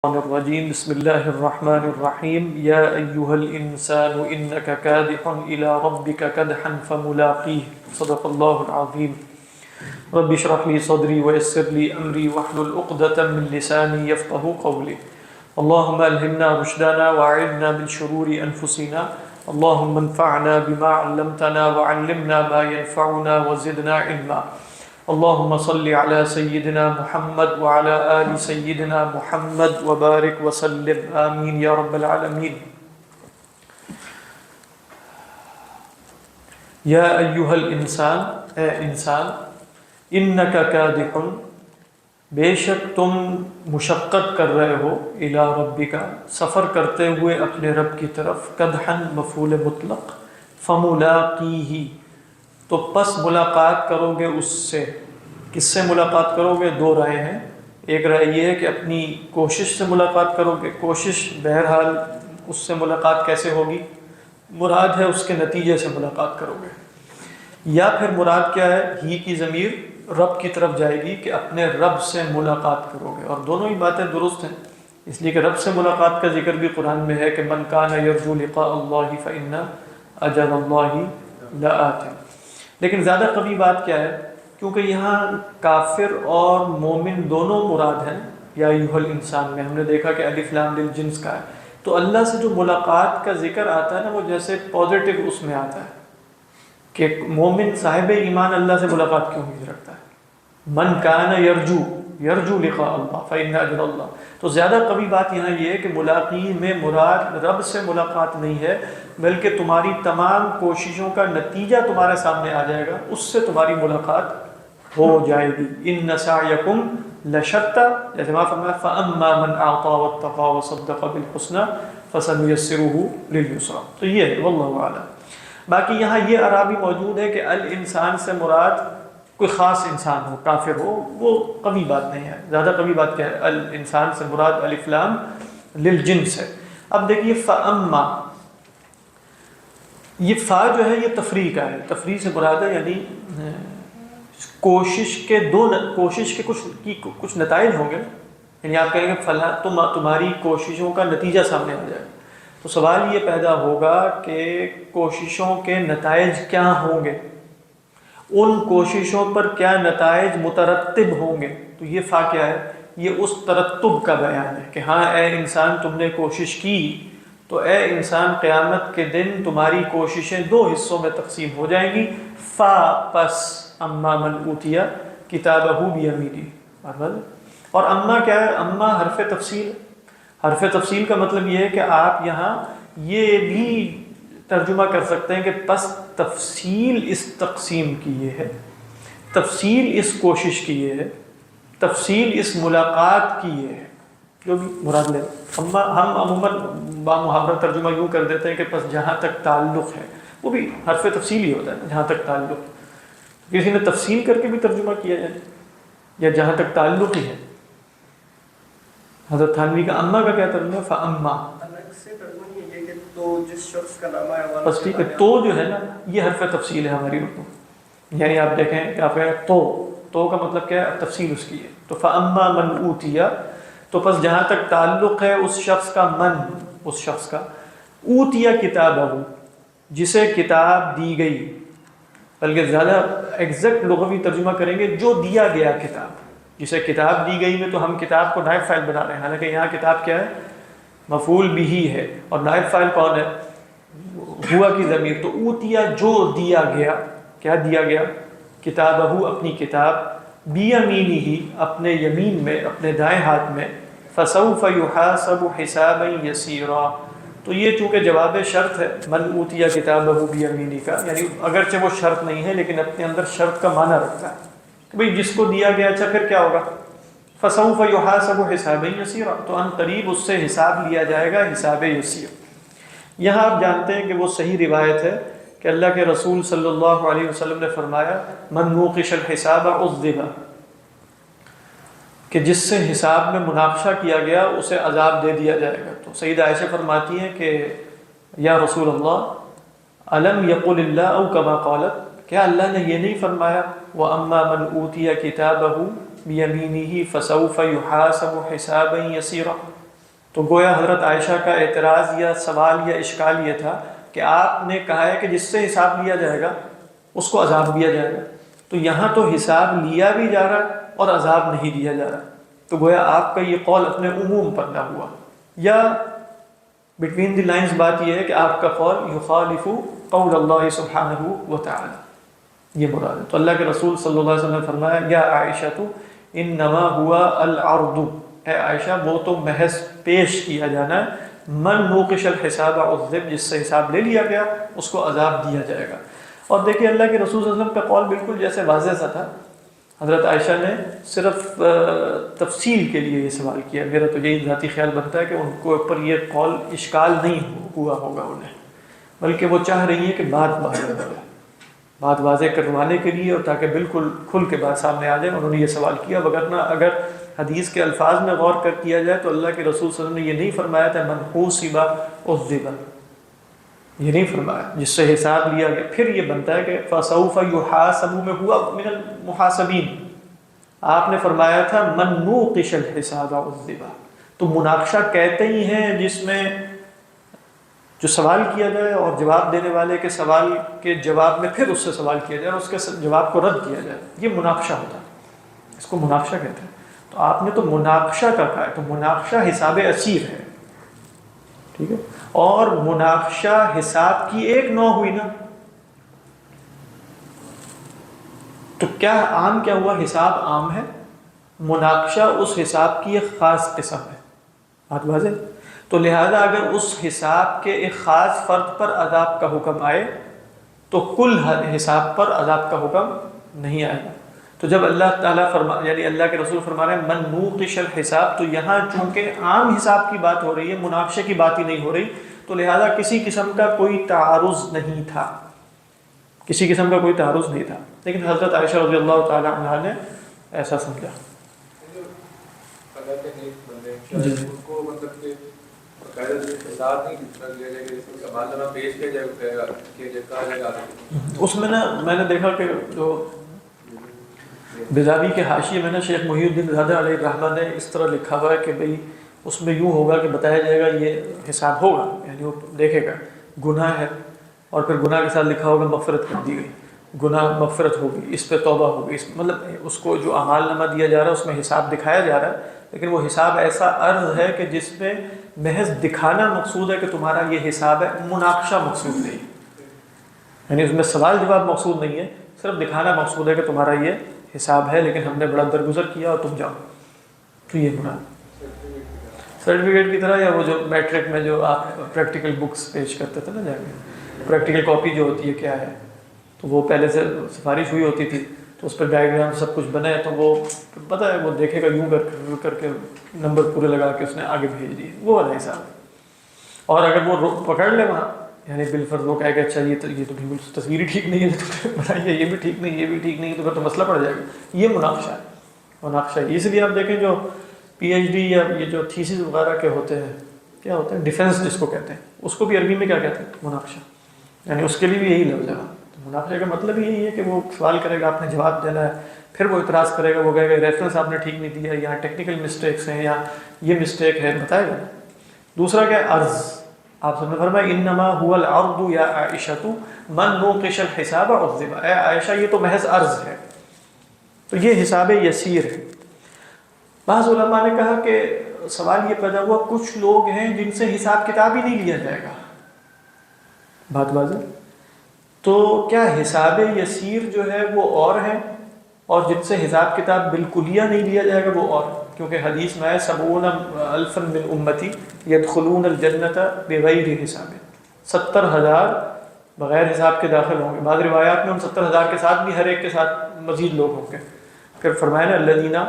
الشيطان الرجيم بسم الله الرحمن الرحيم يا أيها الإنسان إنك كادح إلى ربك كدحا فملاقيه صدق الله العظيم رب اشرح لي صدري ويسر لي أمري واحلل عقدة من لساني يفقهوا قولي اللهم ألهمنا رشدنا وأعذنا من شرور أنفسنا اللهم انفعنا بما علمتنا وعلمنا ما ينفعنا وزدنا علما اللهم صل على سيدنا محمد وعلى آل سيدنا محمد وبارك وسلم آمين يا رب العالمين یا ایہا الانسان اے انسان انک کادح بے شک تم مشقت کر رہے ہو الی ربک سفر کرتے ہوئے اپنے رب کی طرف کدحا مفعول مطلق فملاقیہ تو پس ملاقات کرو گے اس سے. کس سے ملاقات کرو گے؟ دو رائے ہیں. ایک رائے یہ ہے کہ اپنی کوشش سے ملاقات کرو گے. کوشش بہرحال اس سے ملاقات کیسے ہوگی؟ مراد ہے اس کے نتیجے سے ملاقات کرو گے. یا پھر مراد کیا ہے؟ ہی کی ضمیر رب کی طرف جائے گی کہ اپنے رب سے ملاقات کرو گے. اور دونوں ہی باتیں درست ہیں، اس لیے کہ رب سے ملاقات کا ذکر بھی قرآن میں ہے کہ من کان یرجو لقاء اللہ فإن اجل اللہ لآت. لیکن زیادہ قوی بات کیا ہے؟ کیونکہ یہاں کافر اور مومن دونوں مراد ہیں. یا ایھا الانسان میں ہم نے دیکھا کہ الف لام للجنس کا ہے، تو اللہ سے جو ملاقات کا ذکر آتا ہے نا، وہ جیسے پازیٹیو اس میں آتا ہے کہ مومن صاحب ایمان اللہ سے ملاقات کیوں امید رکھتا ہے. من کان یرجو لقاء اللہ فإن اجل اللہ. تو زیادہ قوی بات یہاں یہ ہے کہ ملاقی میں مراد رب سے ملاقات نہیں ہے، بلکہ تمہاری تمام کوششوں کا نتیجہ تمہارے سامنے آ جائے گا، اس سے تمہاری ملاقات ہو جائے گی. ان سعیکم لشتی، جیسے وہاں فرمایا فاما من اعطى واتقى وصدق بالحسنى فسنيسره لليسرى. تو یہ ہے واللہ اعلم. باقی یہاں یہ عرابی موجود ہے کہ الانسان سے مراد کوئی خاص انسان ہو، کافر ہو، وہ قوی بات نہیں ہے. زیادہ قوی بات کیا ہے؟ الانسان سے مراد الف لام للجنس ہے. اب دیکھیے فاما، یہ فا جو ہے یہ تفریح کا ہے. تفریح سے مراد ہے یعنی کوشش کے کچھ نتائج ہوں گے. یعنی آپ کہیں گے فلاں تمہاری کوششوں کا نتیجہ سامنے آ جائے، تو سوال یہ پیدا ہوگا کہ کوششوں کے نتائج کیا ہوں گے، ان کوششوں پر کیا نتائج مترتب ہوں گے. تو یہ فا کیا ہے؟ یہ اس ترتب کا بیان ہے کہ ہاں اے انسان تم نے کوشش کی، تو اے انسان قیامت کے دن تمہاری کوششیں دو حصوں میں تقسیم ہو جائیں گی. فا پس اما من اوتیا کتابہ بیمینہ. اور اما کیا ہے؟ اما حرف تفصیل. حرف تفصیل کا مطلب یہ ہے کہ آپ یہاں یہ بھی ترجمہ کر سکتے ہیں کہ پس تفصیل اس تقسیم کی یہ ہے، تفصیل اس کوشش کی یہ ہے، تفصیل اس ملاقات کی یہ ہے، جو بھی مراد لے. ہم عموماً بامحاورہ ترجمہ یوں کر دیتے ہیں کہ پس جہاں تک تعلق ہے، وہ بھی حرف تفصیل ہی ہوتا ہے، جہاں تک تعلق. کسی نے تفصیل کر کے بھی ترجمہ کیا جائے یا جہاں تک تعلق ہی ہے. حضرت تھانوی کا اما کا کیا ترجمہ ہے؟ فاما. تو جس شخص کا نام ہے بس ٹھیک ہے. تو جو ہے نا یہ حرف تفصیل ہے ہماری اردو. یعنی آپ دیکھیں کہ آپ کہیں تو کا مطلب کیا ہے؟ تفصیل اس کی ہے. تو فاما من اوتیا، تو پس جہاں تک تعلق ہے اس شخص کا، اس شخص کا اوتیا کتابہ، جسے کتاب دی گئی. بلکہ زیادہ ایگزیکٹ لغوی ترجمہ کریں گے جو دیا گیا کتاب. جسے کتاب دی گئی میں تو ہم کتاب کو نائب فاعل بنا رہے ہیں، حالانکہ یہاں کتاب کیا ہے؟ مفعول بھی ہے. اور نائب فاعل کون ہے؟ ہوا کی ضمیر. تو اوتیا جو دیا گیا، کیا دیا گیا؟ کتابہ اپنی کتاب، بیمینہ اپنے یمین میں، اپنے دائیں ہاتھ میں. فسوف یحاسب حسابا یسیرا. تو یہ چونکہ جواب شرط ہے من اوتیا کتابہ بیمینہ کا، یعنی اگرچہ وہ شرط نہیں ہے لیکن اپنے اندر شرط کا معنی رکھتا ہے کہ بھئی جس کو دیا گیا، اچھا پھر کیا ہوگا؟ فسوف یحاسب حسابا یسیرا، تو ان قریب اس سے حساب لیا جائے گا، حساب یسیر. یہاں آپ جانتے ہیں کہ وہ صحیح روایت ہے کہ اللہ کے رسول صلی اللہ علیہ وسلم نے فرمایا من نوقش الحساب عذب، کہ جس سے حساب میں مناقشہ کیا گیا اسے عذاب دے دیا جائے گا. تو سیدہ عائشہ فرماتی ہیں کہ یا رسول اللہ الم یقل اللہ او کما قالت، کیا اللہ نے یہ نہیں فرمایا وَأَمَّا مَنْ أُوتِيَ كِتَابَهُ بِيَمِينِهِ فَسَوْفَ يُحَاسَبُ حِسَابًا يَسِيرًا. تو گویا حضرت عائشہ کا اعتراض یا سوال یا اشکال یہ تھا کہ آپ نے کہا ہے کہ جس سے حساب لیا جائے گا اس کو عذاب دیا جائے گا، تو یہاں تو حساب لیا بھی جا رہا اور عذاب نہیں دیا جا رہا، تو گویا آپ کا یہ قول اپنے عموم پر نہ ہوا، یا بٹوین دی لائنز بات یہ ہے کہ آپ کا قول یخالف قول اللہ سبحانہ و تعالی، یہ مراد ہے۔ تو اللہ کے رسول صلی اللہ علیہ وسلم نے فرمایا یا عائشہ انما ہوا العرض، اے عائشہ وہ تو محض پیش کیا جانا ہے، من نوقش الحساب عذب، جس سے حساب لے لیا گیا اس کو عذاب دیا جائے گا۔ اور دیکھیے اللہ کے رسول صلی اللہ علیہ وسلم کا قول بالکل جیسے واضح سا تھا، حضرت عائشہ نے صرف تفصیل کے لیے یہ سوال کیا۔ میرا تو یہی ذاتی خیال بنتا ہے کہ ان کو اوپر یہ قول اشکال نہیں ہوا ہوگا انہیں، بلکہ وہ چاہ رہی ہیں کہ بات واضح کروانے کے لیے، اور تاکہ بالکل کھل کے بات سامنے آ جائے انہوں نے یہ سوال کیا۔ وگرنہ اگر حدیث کے الفاظ میں غور کر کیا جائے تو اللہ کے رسول صلی اللہ علیہ وسلم نے یہ نہیں فرمایا تھا من حوسب عذب، یہ نہیں فرمایا جس سے حساب لیا گیا۔ پھر یہ بنتا ہے کہ فسوف یحاسب میں ہوا من المحاسبین، آپ نے فرمایا تھا من نوقش الحساب عذب، تو مناقشہ کہتے ہی ہیں جس میں جو سوال کیا جائے اور جواب دینے والے کے سوال کے جواب میں پھر اس سے سوال کیا جائے اور اس کے جواب کو رد کیا جائے، یہ مناقشہ ہوتا ہے، اس کو مناقشہ کہتے ہیں۔ تو آپ نے تو مناقشہ کا کہا ہے، تو مناقشہ حساب اسیر ہے، ٹھیک ہے، اور مناقشہ حساب کی ایک نوع ہوئی نا، تو کیا عام کیا ہوا، حساب عام ہے، مناقشہ اس حساب کی ایک خاص قسم ہے، بات واضح۔ تو لہذا اگر اس حساب کے ایک خاص فرد پر عذاب کا حکم آئے تو کل حساب پر عذاب کا حکم نہیں آئے گا۔ تو جب اللہ تعالیٰ یعنی اللہ کے رسول فرما رہے ہیں من نوقش الحساب، تو یہاں چونکہ عام حساب کی بات ہو رہی ہے، مناقشے کی بات ہی نہیں ہو رہی، تو لہذا کسی قسم کا کوئی تعارض نہیں تھا، کسی قسم کا کوئی تعارض نہیں تھا، لیکن حضرت عائشہ رضی اللہ تعالیٰ عنہ نے ایسا سمجھا۔ اس میں نا میں نے دیکھا کہ جو بزاوی کے حاشیے میں نا شیخ محی الدین زادہ علیہ الرحمہ نے اس طرح لکھا ہوا ہے کہ بھئی اس میں یوں ہوگا کہ بتایا جائے گا یہ حساب ہوگا، یعنی وہ دیکھے گا گناہ ہے، اور پھر گناہ کے ساتھ لکھا ہوگا مغفرت کر دی گئی، گناہ مغفرت ہوگی، اس پہ توبہ ہوگی، مطلب اس کو جو اعمال نامہ دیا جا رہا ہے اس میں حساب دکھایا جا رہا ہے، لیکن وہ حساب ایسا عرض ہے کہ جس میں محض دکھانا مقصود ہے کہ تمہارا یہ حساب ہے، مناقشہ مقصود نہیں، یعنی اس میں سوال جواب مقصود نہیں ہے، صرف دکھانا مقصود ہے کہ تمہارا یہ حساب ہے، لیکن ہم نے بڑا درگزر کیا اور تم جاؤ، تو یہ مراد سرٹیفکیٹ کی طرح، یا وہ جو میٹرک میں جو آپ پریکٹیکل بکس پیش کرتے تھے نا، جا کے پریکٹیکل کاپی جو ہوتی ہے کیا ہے، تو وہ پہلے سے سفارش ہوئی ہوتی تھی، تو اس پر ڈائیگرام سب کچھ بنا ہے، تو وہ پتہ ہے وہ دیکھے گا یوں کر کے نمبر پورے لگا کے اس نے آگے بھیج دیے، وہ والا حساب۔ اور اگر وہ پکڑ لے وہاں، یعنی بالفرض وہ کہے کہ اچھا یہ تو بالکل تصویر ہی ٹھیک نہیں ہے جو بنائی ہے، یہ بھی ٹھیک نہیں، یہ بھی ٹھیک نہیں، تو پھر تو مسئلہ پڑ جائے گا، یہ مناقشہ ہے، مناقشہ ہے۔ اس لیے آپ دیکھیں جو پی ایچ ڈی یا یہ جو تھیسس وغیرہ کے ہوتے ہیں، کیا ہوتے ہیں، ڈیفینس جس کو کہتے ہیں، اس کو بھی عربی میں کیا کہتے ہیں، مناقشہ، یعنی اس کے لیے بھی یہی لفظ ہے۔ مناقشہ کا مطلب یہی ہے کہ وہ سوال کرے گا، آپ نے جواب دینا ہے، پھر وہ اعتراض کرے گا، وہ کہے گا ریفرنس آپ نے ٹھیک نہیں دیا، یہاں ٹیکنیکل مسٹیکس ہیں، یا یہ مسٹیک ہے، بتائے گا۔ دوسرا کیا، عرض، آپ سب نے فرمایا انما هو العرض یا عائشہ من نوقش الحساب عذب، اے عائشہ یہ تو محض عرض ہے، تو یہ حساب یسیر ہے۔ بعض علماء نے کہا کہ سوال یہ پیدا ہوا، کچھ لوگ ہیں جن سے حساب کتاب ہی نہیں لیا جائے گا، بات واضح، تو کیا حساب یسیر جو ہے وہ اور ہے، اور جن سے حساب کتاب بالکلیہ نہیں لیا جائے گا وہ اور، کیونکہ حدیث میں ہے 70,000 من امتی یدخلون الجنت بغیر حساب، 70,000 بغیر حساب کے داخل ہوں گے۔ بعض روایات میں ان 70,000 کے ساتھ بھی ہر ایک کے ساتھ مزید لوگ ہوں گے۔ پھر فرمایا نا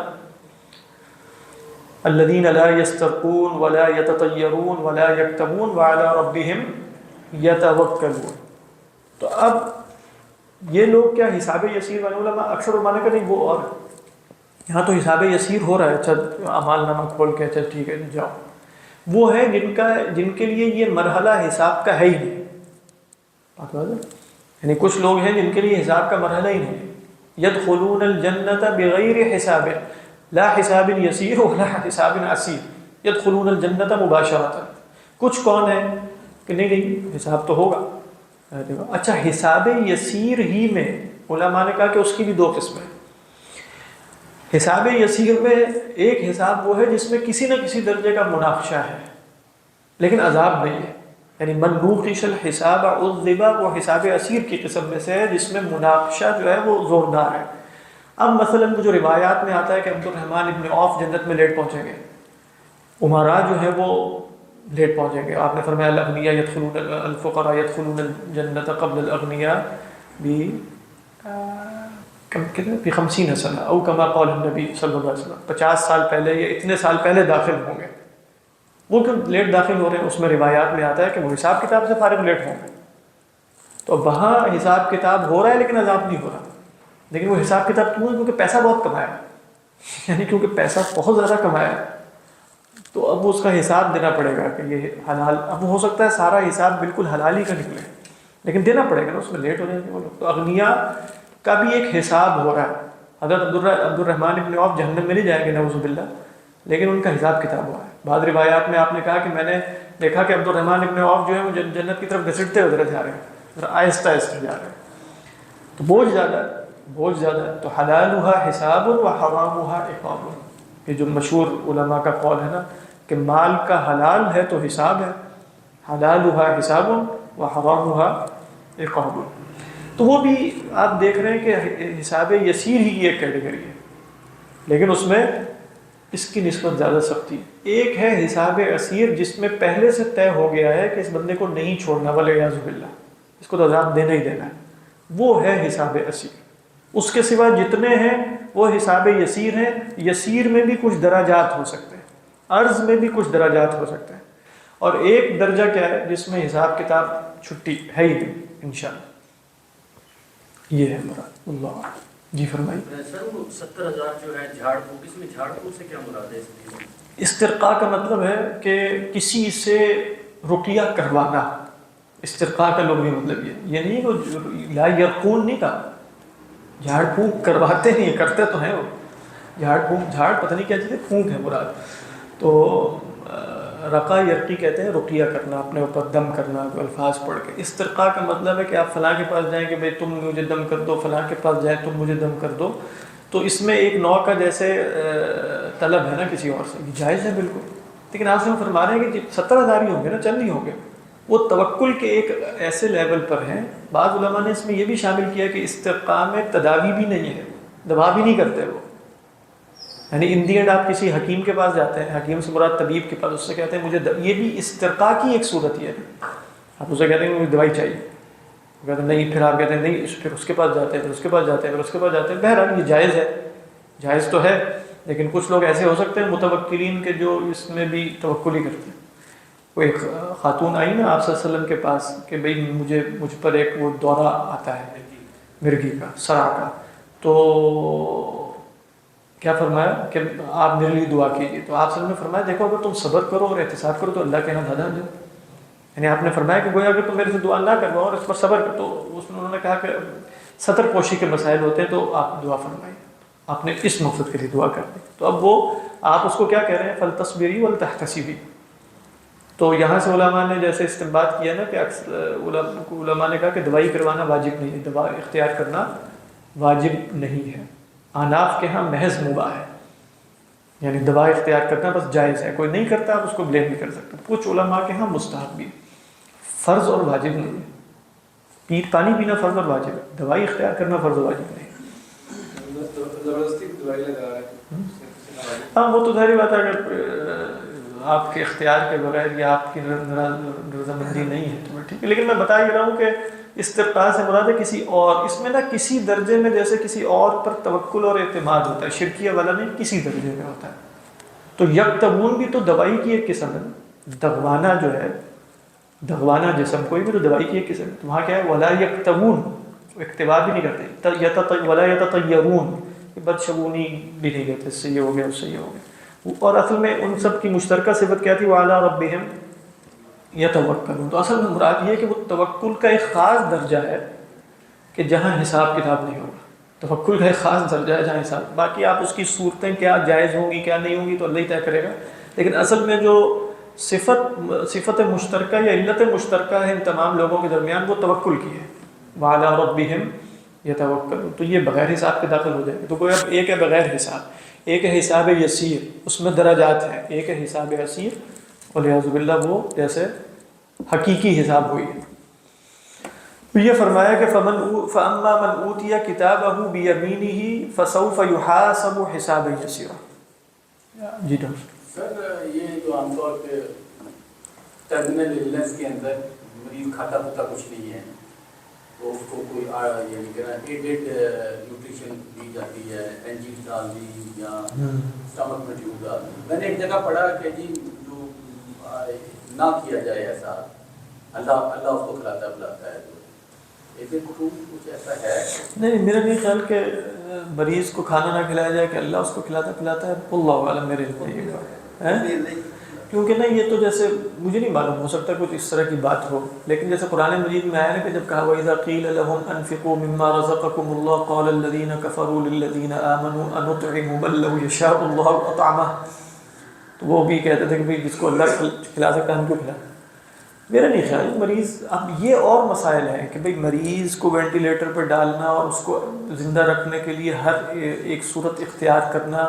الذین لا یسترقون ولا یتطیرون ولا یکتمون وعلی ربہم یتوکلون۔ تو اب یہ لوگ کیا حساب یسیر والے علماء اکثر علماء نے کہا نہیں وہ اور، یہاں تو حساب یسیر ہو رہا ہے، اچھا اعمال نامہ کھول کے اچھا ٹھیک ہے جاؤ، وہ ہے جن کے لیے یہ مرحلہ حساب کا ہے ہی نہیں، بات واضح، یعنی کچھ لوگ ہیں جن کے لیے حساب کا مرحلہ ہی نہیں، یدخلون الجنت بغیر حساب، لا حساب یسیر ولا حساب عسیر، یدخلون الجنت مباشرۃ. کچھ کون ہیں کہ نہیں حساب تو ہوگا. اچھا حساب یسیر ہی میں علماء نے کہا کہ اس کی بھی دو قسمیں. حساب یسیر میں ایک حساب وہ ہے جس میں کسی نہ کسی درجے کا مناقشہ ہے لیکن عذاب نہیں ہے. یعنی من نوقش الحساب عذب، وہ حساب یسیر کی قسم میں سے ہے جس میں مناقشہ جو ہے وہ زوردار ہے. اب مثلا جو روایات میں آتا ہے کہ عبد الرحمن ابن عوف جنت میں لیٹ پہنچیں گے، عمراء جو ہے وہ لیٹ پہنچیں گے. آپ نے فرمایا الاغنیاء يدخلون الفقراء يدخلون الجنت قبل الاغنیاء ب50 سنہ او کما قال النبی صلی اللہ علیہ وسلم. 50 سال پہلے یا اتنے سال پہلے داخل ہوں گے. وہ کیوں لیٹ داخل ہو رہے ہیں؟ اس میں روایات میں آتا ہے کہ وہ حساب کتاب سے فارغ لیٹ ہوں گے. تو وہاں حساب کتاب ہو رہا ہے لیکن عذاب نہیں ہو رہا. لیکن وہ حساب کتاب کیوں ہے؟ کیونکہ پیسہ بہت کمایا، یعنی کیونکہ پیسہ بہت زیادہ کمایا تو اب اس کا حساب دینا پڑے گا کہ یہ حلال. اب ہو سکتا ہے سارا حساب بالکل حلال ہی کا نکلے لیکن دینا پڑے گا نا، اس میں لیٹ ہو جائیں گے وہ لوگ. تو اغنیاء کا بھی ایک حساب ہو رہا ہے. حضرت عبد الرحمن ابن عوف جہنم میں نہیں جائیں گے نعوذ باللہ، لیکن ان کا حساب کتاب ہوا ہے. بعض روایات میں آپ نے کہا کہ میں نے دیکھا کہ عبد الرحمن ابن عوف جو ہے وہ جنت کی طرف گھسٹتے ہوئے جا رہے ہیں، آہستہ آہستہ جا رہے ہیں. تو بوجھ زیادہ ہے، بوجھ زیادہ ہے. تو حلالها حساب و حرامها عقاب. یہ جو مشہور علماء کا قول ہے نا کہ مال کا حلال ہے تو حساب ہے، حلالها حساب و حرامها عقاب. تو وہ بھی آپ دیکھ رہے ہیں کہ حساب یسیر ہی کی ایک کیٹیگری ہے لیکن اس میں اس کی نسبت زیادہ سختی ہے. ایک ہے حساب عسیر جس میں پہلے سے طے ہو گیا ہے کہ اس بندے کو نہیں چھوڑنا والعیاذ باللہ، اس کو تو عذاب دینا ہی دینا ہے. وہ ہے حساب عسیر. اس کے سوا جتنے ہیں وہ حساب یسیر ہیں. یسیر میں بھی کچھ درجات ہو سکتے ہیں، عرض میں بھی کچھ درجات ہو سکتے ہیں. اور ایک درجہ کیا ہے جس میں حساب کتاب چھٹی ہے ہی نہیں انشاءاللہ. یہ ہے مراد. اللہ جی فرمائیے. سر وہ 70,000 جو ہے جھاڑ پھونک، اس میں جھاڑ پھونک سے کیا مراد ہے؟ استرقاء کا مطلب ہے کہ کسی سے رقیہ کروانا. استرقاء کا لغوی مطلب یہ نہیں کہ لا یرقون نہیں کہا، جھاڑ پھونک کرواتے نہیں، کرتے تو ہیں وہ. جھاڑ پھونک، جھاڑ پتہ نہیں کیا چیز ہے، پھونک ہے مراد. تو رقا یرقی کہتے ہیں رقیہ کرنا، اپنے اوپر دم کرنا کوئی الفاظ پڑھ کے. استرقاء کا مطلب ہے کہ آپ فلاں کے پاس جائیں کہ بھئی تم مجھے دم کر دو، فلاں کے پاس جائیں تم مجھے دم کر دو. تو اس میں ایک نوع کا جیسے طلب ہے نا کسی اور سے، یہ جائز ہے بالکل. لیکن آپ سے ہم فرما رہے ہیں کہ 70,000 ہی ہوں گے نا، چند نہیں ہوں گے. وہ توکل کے ایک ایسے لیول پر ہیں. بعض علماء نے اس میں یہ بھی شامل کیا کہ استرقاء میں تداوی بھی نہیں ہے، دوا بھی نہیں کرتے وہ. یعنی ان دی اینڈ آپ کسی حکیم کے پاس جاتے ہیں، حکیم سے مراد طبیب کے پاس، اس سے کہتے ہیں مجھے یہ بھی استرقاء کی ایک صورت ہے. آپ اسے کہتے ہیں کہ مجھے دوائی چاہیے، وہ کہتے ہیں نہیں، پھر آپ کہتے ہیں نہیں، پھر اس کے پاس جاتے ہیں، پھر اس کے پاس جاتے ہیں، پھر اس کے پاس جاتے ہیں. بہرحال یہ جائز ہے، جائز تو ہے. لیکن کچھ لوگ ایسے ہو سکتے ہیں متوکلین کے جو اس میں بھی توکل ہی کرتے ہیں. وہ ایک خاتون آئی نا آپ صلی اللہ علیہ وسلم کے پاس کہ بھئی مجھ پر ایک وہ دورہ آتا ہے مرگی کا، سرا کا. تو کیا فرمایا کہ آپ میرے لیے دعا کیجیے. تو آپ صلی اللہ علیہ وسلم نے فرمایا دیکھو اگر تم صبر کرو اور احتساب کرو تو اللہ کے یہاں زیادہ ہو جاؤ. یعنی آپ نے فرمایا کہ گویا اگر تم میرے سے دعا نہ کرو اور اس پر صبر کرو، تو اس میں انہوں نے کہا کہ ستر پوشی کے مسائل ہوتے ہیں تو آپ دعا فرمائیے. آپ نے اس مقصد کے لیے دعا کر دی. تو اب وہ آپ اس کو کیا کہہ رہے ہیں؟ فلتصبری ولتحتسبی. تو یہاں سے علماء نے جیسے استنباط کیا نا کہ علماء نے کہا کہ دوائی کروانا واجب نہیں ہے، دوا اختیار کرنا واجب نہیں ہے. احناف کے ہاں محض مباح ہے، یعنی دوا اختیار کرنا بس جائز ہے. کوئی نہیں کرتا آپ اس کو بلیم نہیں کر سکتے. کچھ علماء کے ہاں مستحب بھی، فرض اور واجب نہیں ہے. پانی پینا فرض اور واجب ہے، دوائی اختیار کرنا فرض اور واجب نہیں. ہاں وہ تو ظاہری بات ہے اگر آپ کے اختیار کے بغیر یا آپ کی رضامندی نہیں ہے تو ٹھیک ہے. لیکن میں بتا ہی رہا ہوں کہ استرقاء سے مراد ہے کسی اور، اس میں نا کسی درجے میں جیسے کسی اور پر توکل اور اعتماد ہوتا ہے، شرکیہ والا نہیں، کسی درجے میں ہوتا ہے. تو یکتبون بھی تو دوائی کی ایک قسم ہے. دغوانا جو ہے، دغوانا جسم کوئی بھی تو دوائی کی ایک قسم ہے. تو وہاں کیا ہے؟ ولا یکتبون، اکتبا بھی نہیں کرتے. ولا یتطیرون، بدشگونی بھی نہیں کہتے، اس سے یہ ہو گیا اس سے یہ ہو گیا. اور اصل میں ان سب کی مشترکہ صفت کیا تھی؟ وعلی ربہم یتوکلون. تو اصل میں مراد یہ ہے کہ وہ توکل کا ایک خاص درجہ ہے کہ جہاں حساب کتاب نہیں ہوگا. توکل کا ایک خاص درجہ ہے جہاں حساب، باقی آپ اس کی صورتیں کیا جائز ہوں گی کیا نہیں ہوں گی تو اللہ ہی طے کرے گا. لیکن اصل میں جو صفت مشترکہ یا علت مشترکہ ہے ان تمام لوگوں کے درمیان وہ توکل کی ہے، وعلی ربہم یتوکلون، تو یہ بغیر حساب کے داخل ہو جائے گا۔ تو کوئی اب ایک ہے بغیر حساب، ایک ہے حساب یسیر، اس میں درجات ہیں، ایک ہے حساب یسیر والعیاذ باللہ وہ جیسے حقیقی حساب ہوئی ہے۔ تو یہ فرمایا کہ فَأَمَّا مَنْ أُوتِيَ كِتَابَهُ بِيَمِينِهِ فَسَوْفَ يُحَاسَبُ حِسَابًا يَسِيرًا۔ جی ڈاکٹر سر یہ جو عام طور پہ ٹرمینل النس کے اندر مریض کھاتا پیتا کچھ نہیں ہے تو اس کو کوئی یعنی کہ ایڈڈ نیوٹریشن دی جاتی ہے، انجین ڈال دی یا اسٹمک میں ٹیوب ڈال دی۔ میں نے ایک جگہ پڑھا کہ جی جو نہ کیا جائے ایسا، اللہ اس کو کھلاتا پلاتا ہے، کچھ ایسا ہے؟ نہیں، میرا نہیں خیال کہ مریض کو کھانا نہ کھلایا جائے کہ اللہ اس کو کھلاتا پلاتا ہے، اللہ عالم میرے لیے ہے، کیونکہ نا یہ تو جیسے مجھے نہیں معلوم، ہو سکتا ہے کچھ اس طرح کی بات ہو، لیکن جیسے قرآن مجید میں آیا نا کہ جب کہا وَإِذَا قِيلَ لَهُمْ أَنفِقُوا مِمَّا رَزَقَكُمُ اللَّهُ قَالَ الَّذِينَ كَفَرُوا لِلَّذِينَ آمَنُوا أَنُطْعِمُ مَن لَّوْ يَشَاءُ اللَّهُ أَطْعَمَهُ، تو وہ بھی کہتے تھے کہ جس کو اللہ کھلا سکتا ہے ہم کیوں کھلائیں۔ میرا نہیں خیال مریض، اب یہ اور مسائل ہیں کہ بھئی مریض کو وینٹیلیٹر پر ڈالنا اور اس کو زندہ رکھنے کے لیے ہر ایک صورت اختیار کرنا،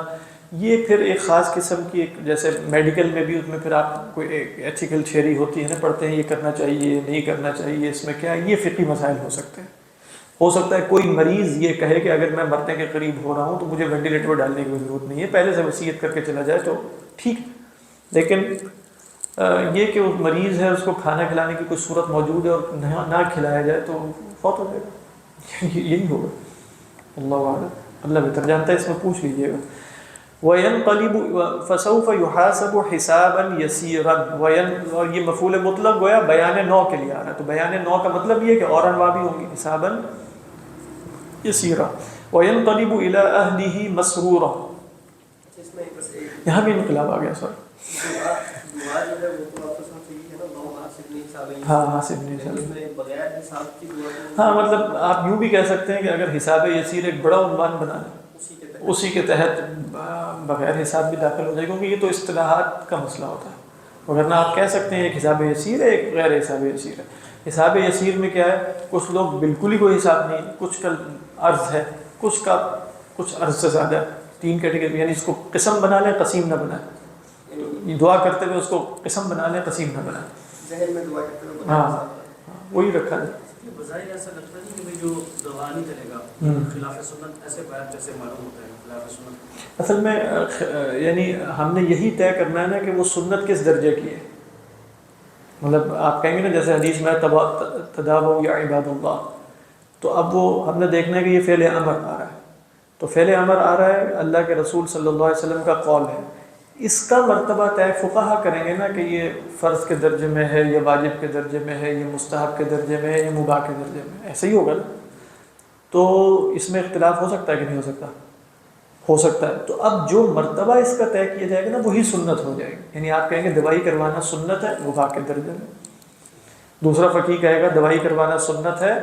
یہ پھر ایک خاص قسم کی ایک جیسے میڈیکل میں بھی اس میں پھر آپ کوئی ایک ایتھیکل تھیوری ہوتی ہے نا، پڑھتے ہیں یہ کرنا چاہیے نہیں کرنا چاہیے، اس میں کیا ہے، یہ فقہی مسائل ہو سکتے ہیں۔ ہو سکتا ہے کوئی مریض یہ کہے کہ اگر میں مرنے کے قریب ہو رہا ہوں تو مجھے وینٹیلیٹر پر ڈالنے کی ضرورت نہیں ہے، پہلے سے وصیت کر کے چلا جائے تو ٹھیک، لیکن یہ کہ وہ مریض ہے اس کو کھانا کھلانے کی کوئی صورت موجود ہے اور نہ کھلایا جائے تو فوت ہو جائے گا، یہی ہوگا، اللہ اعلم، اللہ بہتر جانتا ہے، اس میں پوچھ لیجیے گا۔ وَيَنْقَلِبُ فَسَوْفَ يُحَاسَبُ حِسَابًا يَسِيرًا، اور یہ مفعول مطلق گویا بیان نو کے لیے آ رہا ہے، تو بیان نو کا مطلب یہ کہ اور انواع بھی ہوں گی، حسابًا یسیرا وَيَنْقَلِبُ إِلَىٰ أَهْلِهِ مَسْرُورًا، یہاں بھی انقلاب آ گیا سر، ہاں حاسب نہیں چلے، ہاں مطلب آپ یوں بھی کہہ سکتے ہیں کہ اگر حساب یسیر ایک بڑا عنوان بنا لیں اسی کے تحت بغیر حساب بھی داخل ہو جائے، کیونکہ یہ تو اصطلاحات کا مسئلہ ہوتا ہے، ورنہ آپ کہہ سکتے ہیں ایک حساب یسیر ہے ایک غیر حساب یسیر ہے۔ حساب یسیر میں کیا ہے، کچھ لوگ بالکل ہی کوئی حساب نہیں، کچھ کا عرض ہے، کچھ کا کچھ عرض سے زیادہ، تین کیٹیگری، یعنی اس کو قسم بنا لیں قسیم نہ بنائیں، دعا کرتے ہوئے اس کو قسم بنا لیں قسیم نہ بنائیں، ہاں وہی رکھا جائے۔ بظاہر ایسا لگتا ہے کہ جو دوا نہیں کرے گا خلاف سنت، ایسے بیان جیسے معلوم ہوتا ہے خلاف سنت، اصل میں یعنی ہم نے یہی طے کرنا ہے نا کہ وہ سنت کس درجے کی ہے، مطلب آپ کہیں گے نا جیسے حدیث میں تداووا یا عباد اللہ، تو اب وہ ہم نے دیکھنا ہے کہ یہ فعل امر آ رہا ہے، تو فعل امر آ رہا ہے اللہ کے رسول صلی اللہ علیہ وسلم کا قول ہے، اس کا مرتبہ طے فقہا کریں گے نا کہ یہ فرض کے درجے میں ہے، یہ واجب کے درجے میں ہے، یہ مستحب کے درجے میں ہے، یہ مباح کے درجے میں، ایسے ہی ہوگا نا، تو اس میں اختلاف ہو سکتا ہے کہ نہیں ہو سکتا، ہو سکتا ہے، تو اب جو مرتبہ اس کا طے کیا جائے گا نا وہی سنت ہو جائے گی، یعنی آپ کہیں گے دوائی کروانا سنت ہے مباح کے درجے میں، دوسرا فقیہ کہے گا دوائی کروانا سنت ہے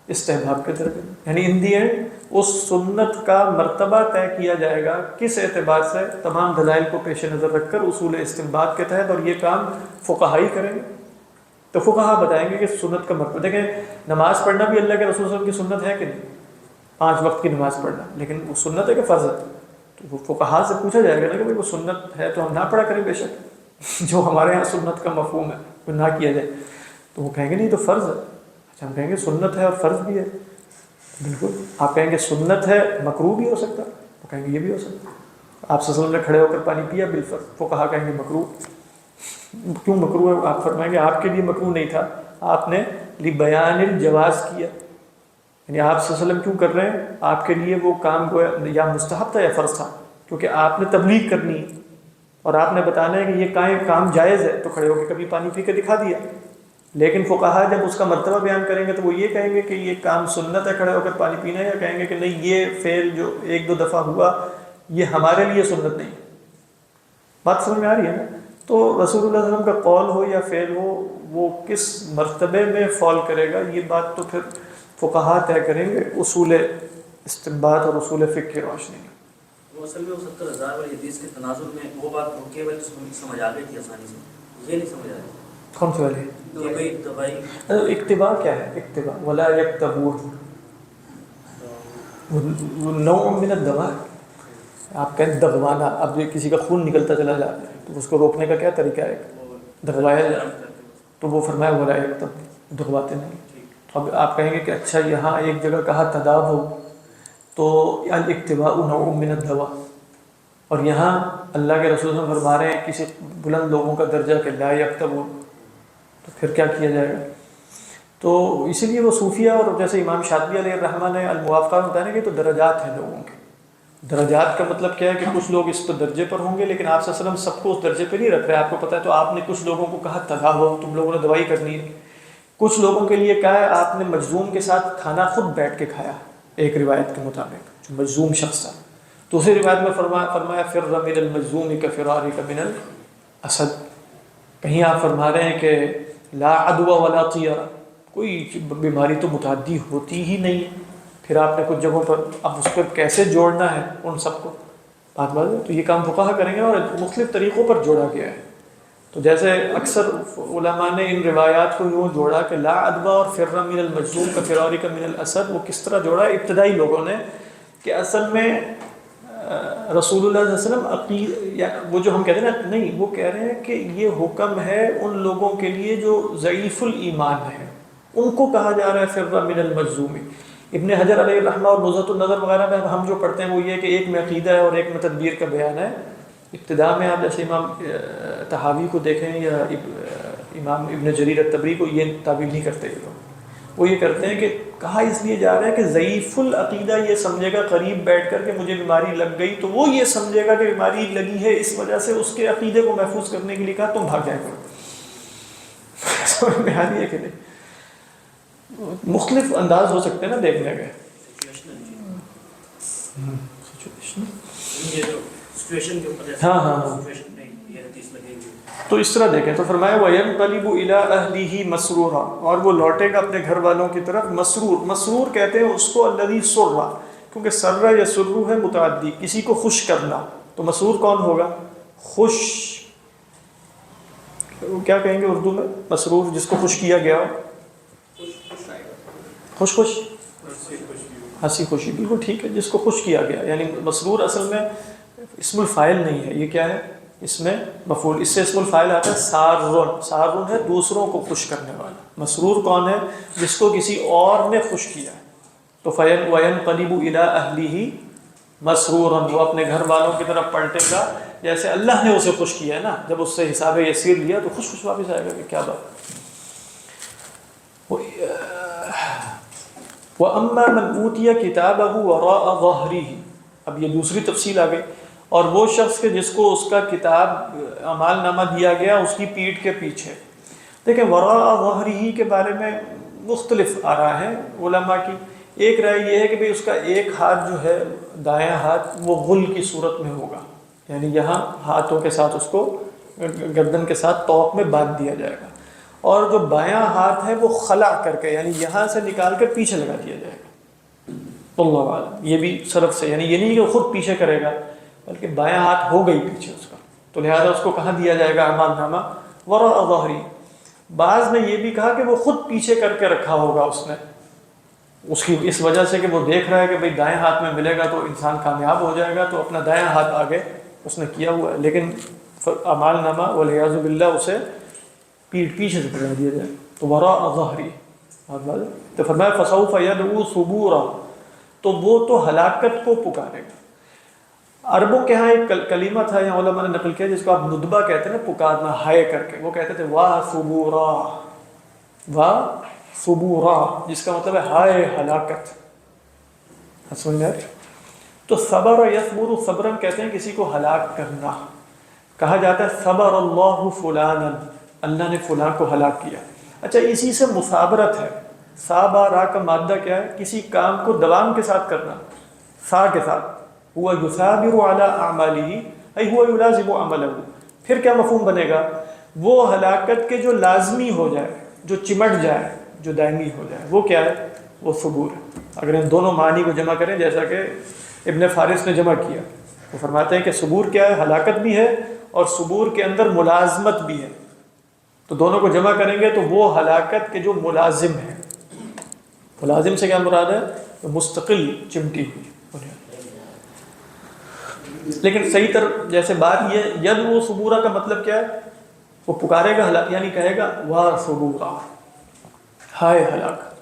استحباب کے درجے میں، یعنی ان دی اینڈ اس سنت کا مرتبہ طے کیا جائے گا کس اعتبار سے، تمام دلائل کو پیش نظر رکھ کر اصول استنباط کے تحت، اور یہ کام فقہائی کریں گے، تو فقہا بتائیں گے کہ سنت کا مرتبہ، دیکھیں نماز پڑھنا بھی اللہ کے رسول صلی اللہ علیہ وسلم کی سنت ہے کہ نہیں، 5 وقت کی نماز پڑھنا، لیکن وہ سنت ہے کہ فرض ہے، تو وہ فقہا سے پوچھا جائے گا نا کہ بھائی وہ سنت ہے تو ہم نہ پڑھا کریں بے شک، جو ہمارے ہاں سنت کا مفہوم ہے وہ نہ کیا جائے، تو وہ کہیں گے نہیں تو فرض ہے، اچھا ہم کہیں گے سنت ہے اور فرض بھی ہے، بالکل آپ کہیں گے سنت ہے مکروہ بھی ہو سکتا ہے، وہ کہیں گے یہ بھی ہو سکتا ہے، آپ صلی اللہ علیہ وسلم نے کھڑے ہو کر پانی پیا بالفرض، فقہا کہیں گے مکروہ، کیوں مکروہ ہے، آپ فرمائیں گے آپ کے لیے مکروہ نہیں تھا، آپ نے لبیان الجواز کیا، یعنی آپ صلی اللہ علیہ وسلم کیوں کر رہے ہیں، آپ کے لیے وہ کام کو یا مستحب تھا یا فرض تھا، کیونکہ آپ نے تبلیغ کرنی ہے اور آپ نے بتانا ہے کہ یہ کام جائز ہے، تو کھڑے ہو کے کبھی پانی پی کے دکھا دیا، لیکن فقہا جب اس کا مرتبہ بیان کریں گے تو وہ یہ کہیں گے کہ یہ کام سنت ہے کھڑے ہو کر پانی پینا ہے، یا کہیں گے کہ نہیں یہ فعل جو 1-2 دفعہ ہوا یہ ہمارے لیے سنت نہیں، بات سمجھ میں آ رہی ہے نا، تو رسول اللہ صلی اللہ علیہ وسلم کا قول ہو یا فعل ہو وہ کس مرتبے میں فال کرے گا، یہ بات تو پھر فقہا طے کریں گے اصول استنباط اور اصول فقہ کی روشنی میں۔ اصل میں وہ 70,000 والی حدیث کے تناظر میں وہ بات رکے ہوئے سمجھ آ گئی تھی آسانی سے, یہ نہیں سمجھ آ رہی کون سی والی؟ کہ بھائی دوائی اکتبا کیا ہے؟ اکتبا ولا یکتبون وہ نوع من الدواء. آپ کہیں دغوانا, اب کسی کا خون نکلتا چلا جاتا ہے تو اس کو روکنے کا کیا طریقہ ہے؟ دغوایا جائے. تو وہ فرمایا ولا یکتب, دغواتے نہیں. اب آپ کہیں گے کہ اچھا یہاں ایک جگہ کہا تداب ہو تو الاکتباء نوع من الدواء, اور یہاں اللہ کے رسول صلی اللہ علیہ وسلم فرما رہے ہیں کسی بلند لوگوں کا درجہ کہ لا یکتبون, تو پھر کیا کیا جائے گا؟ تو اسی لیے وہ صوفیہ اور جیسے امام شاطبی علیہ الرحمہ نے الموافقہ میں بتایا کہ تو درجات ہیں لوگوں کے. درجات کا مطلب کیا ہے کہ کچھ لوگ اس درجے پر ہوں گے, لیکن آپ صلی اللہ علیہ وسلم سب کو اس درجے پہ نہیں رکھ رہے. آپ کو پتہ ہے تو آپ نے کچھ لوگوں کو کہا تداو ہو, تم لوگوں نے دوائی کرنی ہے. کچھ لوگوں کے لیے کہا ہے آپ نے مجذوم کے ساتھ کھانا خود بیٹھ کے کھایا, ایک روایت کے مطابق جو مجذوم شخص تھا. دوسری روایت میں فرمایا فر من المجذوم کفرارک من الاسد. کہیں آپ فرما رہے ہیں کہ لا عدوى ولا طیرہ, کوئی بیماری تو متعدی ہوتی ہی نہیں ہے. پھر آپ نے کچھ جگہوں پر اب اس پہ کیسے جوڑنا ہے ان سب کو بات ہے, تو یہ کام فقہا کریں گے اور مختلف طریقوں پر جوڑا گیا ہے. تو جیسے اکثر علماء نے ان روایات کو یوں جوڑا کہ لا عدوى اور فر من المجذوم کفرارک من الاسد, وہ کس طرح جوڑا ابتدائی لوگوں نے کہ اصل میں رسول اللہ صلی اللہ علیہ وسلم وہ جو ہم کہتے ہیں نا, نہیں, وہ کہہ رہے ہیں کہ یہ حکم ہے ان لوگوں کے لیے جو ضعیف الایمان ہے, ان کو کہا جا رہا ہے فر من المجذوم. ابن حجر علیہ الرحمہ اور نزہۃ النظر وغیرہ میں ہم جو پڑھتے ہیں وہ یہ ہے کہ ایک میں عقیدہ ہے اور ایک میں تدبیر کا بیان ہے. ابتداء میں آپ جیسے امام طحاوی کو دیکھیں یا امام ابن جریر الطبری کو, یہ تعبیر نہیں کرتے یہ لوگ. وہ یہ کرتے ہیں کہ کہا اس لیے جا رہا ہے کہ ضعیف العقیدہ یہ سمجھے گا قریب بیٹھ کر کے مجھے بیماری لگ گئی, تو وہ یہ سمجھے گا کہ بیماری لگی ہے اس وجہ سے اس کے عقیدے کو محفوظ کرنے کے لیے کہا تم بھاگ جائے کرو. سمجھ میں آ رہی ہے کہ نہیں؟ مختلف انداز ہو سکتے ہیں نا دیکھنے کے. ہاں تو اس طرح دیکھیں تو فرمایا وَيَنْقَلِبُ إِلَىٰ أَهْلِهِ مَسْرُورًا, اور وہ لوٹے گا اپنے گھر والوں کی طرف مسرور. مسرور کہتے ہیں اس کو الذی سر, کیونکہ سر یا سرو ہے متعدی, کسی کو خوش کرنا. تو مسرور کون ہوگا؟ خوش. کیا کہیں گے اردو میں مسرور جس کو خوش کیا گیا ہو؟ خوش ہنسی خوشی, بالکل ٹھیک ہے, جس کو خوش کیا گیا. یعنی مسرور اصل میں اسم الفاعل نہیں ہے, یہ کیا ہے؟ اس میں مفعول. اس سے اسم الفاعل آتا ہے سارون. سارون ہے دوسروں کو خوش کرنے والا. مسرور کون ہے؟ جس کو کسی اور نے خوش کیا. تو وَيَنْقَلِبُ إِلَىٰ أَهْلِهِ مَسْرُورًا, وہ اپنے گھر والوں کی طرف پلٹے گا جیسے اللہ نے اسے خوش کیا ہے نا. جب اس سے حساب یسیر لیا تو خوش خوش واپس آئے گا کہ کیا بات. وَأَمَّا مَنْ أُوتِيَ كِتَابَهُ وَرَاءَ ظَهْرِهِ, اب یہ دوسری تفصیل آ گئی. اور وہ شخص کے جس کو اس کا کتاب اعمال نامہ دیا گیا اس کی پیٹھ کے پیچھے. دیکھیں وراء ظہرہ کے بارے میں مختلف آراء ہیں علماء کی. ایک رائے یہ ہے کہ بھئی اس کا ایک ہاتھ جو ہے دایاں ہاتھ وہ غل کی صورت میں ہوگا, یعنی یہاں ہاتھوں کے ساتھ اس کو گردن کے ساتھ توق میں باندھ دیا جائے گا, اور جو بایاں ہاتھ ہے وہ خلع کر کے یعنی یہاں سے نکال کر پیچھے لگا دیا جائے گا. اللہ عالم. یہ بھی سلف سے, یعنی یہ نہیں کہ وہ خود پیچھے کرے گا بلکہ بایاں ہاتھ ہو گئی پیچھے اس کا, تو لہذا اس کو کہاں دیا جائے گا اعمال نامہ وراء ظہری. بعض نے یہ بھی کہا کہ وہ خود پیچھے کر کے رکھا ہوگا اس نے, اس کی اس وجہ سے کہ وہ دیکھ رہا ہے کہ بھئی دائیں ہاتھ میں ملے گا تو انسان کامیاب ہو جائے گا, تو اپنا دایاں ہاتھ آگے اس نے کیا ہوا ہے. لیکن اعمال نامہ والعیاذ باللہ اسے پیچھے سے پکڑا دیا جائے, تو وراء ظہری. تو فرمایا فسوف یدعو ثبورا, تو وہ تو ہلاکت کو پکارے گا. عربوں کے ہاں ایک کلمہ تھا یہاں علماء نے نقل کیا جس کو آپ ندبہ کہتے ہیں نا, پکارنا ہائے کر کے. وہ کہتے تھے واہ ثبورا, واہ ثبورا, جس کا مطلب ہے ہائے ہلاکت. سمجھ میں؟ تو صبر یصبر, صبرن کہتے ہیں کسی کو ہلاک کرنا. کہا جاتا ہے صبر اللہ فلانا, اللہ نے فلاں کو ہلاک کیا. اچھا اسی سے مثابرت ہے. صابرا کا مادہ کیا ہے؟ کسی کام کو دوام کے ساتھ کرنا, سا کے ساتھ. ہوا یثابر علی اعمالہ ای ہوا یلازم عملہ. پھر کیا مفہوم بنے گا؟ وہ ہلاکت کے جو لازمی ہو جائے, جو چمٹ جائے, جو دائمی ہو جائے, وہ کیا ہے؟ وہ صبور ہے. اگر ان دونوں معنی کو جمع کریں جیسا کہ ابن فارس نے جمع کیا, وہ فرماتے ہیں کہ صبور کیا ہے؟ ہلاکت بھی ہے اور صبور کے اندر ملازمت بھی ہے. تو دونوں کو جمع کریں گے تو وہ ہلاکت کے جو ملازم ہیں. ملازم سے کیا مراد ہے؟ تو مستقل چمٹی ہوئی. لیکن صحیح جیسے بات یہ ید وہ صبورہ کا مطلب کیا ہے؟ وہ پکارے گا ہلاک، یعنی کہے گا واہ صبورہ، ہائے ہلاکت.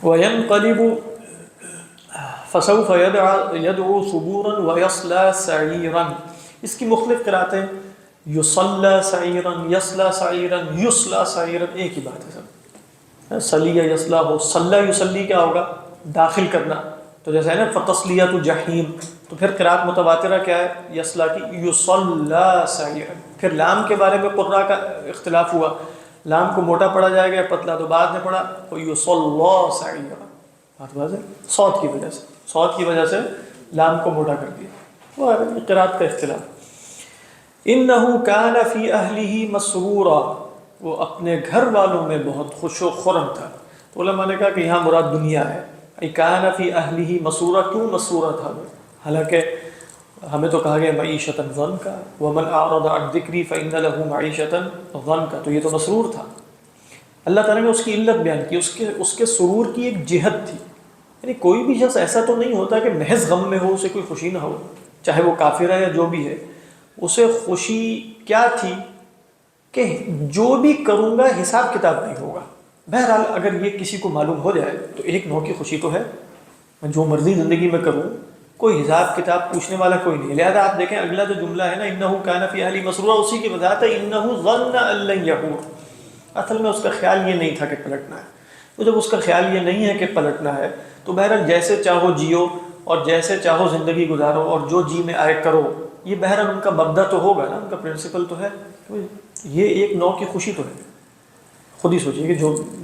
وَيَنْقَلِبُ فَسَوْفَ يَدْعُو ثُبُورًا وَيَصْلَى سَعِيرًا. اس کی مختلف قراتیں یصلی سعیرا، یصلی سعیرا، یصلی سعیرا، ایک ہی بات ہے سب. صلی یا یصلی ہو، صلی یصلی کیا ہوگا؟ داخل کرنا. تو جیسے ہے نا فتصلیۃ جحیم، تو پھر قرات متواترہ کیا ہے یصلی کی؟ یصلی سعیرا. پھر لام کے بارے میں قراء کا اختلاف ہوا، لام کو موٹا پڑھا جائے گا یا پتلا؟ تو بعد میں پڑھا تو یصلی سعیرا. بات واضح ہے؟ صوت کی وجہ سے، صوت کی وجہ سے لام کو موٹا کر دیا. وہ قرات کا اختلاف. انہ کان فی اہلہ مسرورا، وہ اپنے گھر والوں میں بہت خوش و خرم تھا. تو علماء نے کہا کہ یہاں مراد دنیا ہے. کان فی اہلہ مسرورا، کیوں مسرورا تھا وہ؟ حالانکہ ہمیں تو کہا گیا معیشتا ضنکا، ومن اعرض عن ذکری فإن له معیشتا ضنکا، تو یہ تو مسرور تھا. اللہ تعالیٰ نے اس کی علت بیان کی، اس کے سرور کی ایک جہت تھی. یعنی کوئی بھی شخص ایسا تو نہیں ہوتا کہ محض غم میں ہو، اسے کوئی خوشی نہ ہو، چاہے وہ کافر ہے یا جو بھی ہے. اسے خوشی کیا تھی کہ جو بھی کروں گا حساب کتاب نہیں ہوگا. بہرحال اگر یہ کسی کو معلوم ہو جائے تو ایک نوع کی خوشی تو ہے، میں جو مرضی زندگی میں کروں، کوئی حساب کتاب پوچھنے والا کوئی نہیں. لہذا آپ دیکھیں اگلا جو جملہ ہے نا انہ کان فی اہلہ مسرورا، اسی کی وضاحت ہے انہ ظن ان لن یحور. اصل میں اس کا خیال یہ نہیں تھا کہ پلٹنا ہے. تو جب اس کا خیال یہ نہیں ہے کہ پلٹنا ہے تو بہرحال جیسے چاہو جیو اور جیسے چاہو زندگی گزارو اور جو جی میں آئے کرو. یہ بہرحال ان کا مبدا تو ہوگا نا، ان کا پرنسپل تو ہے. یہ ایک نوع کی خوشی تو ہے. خود ہی سوچیے کہ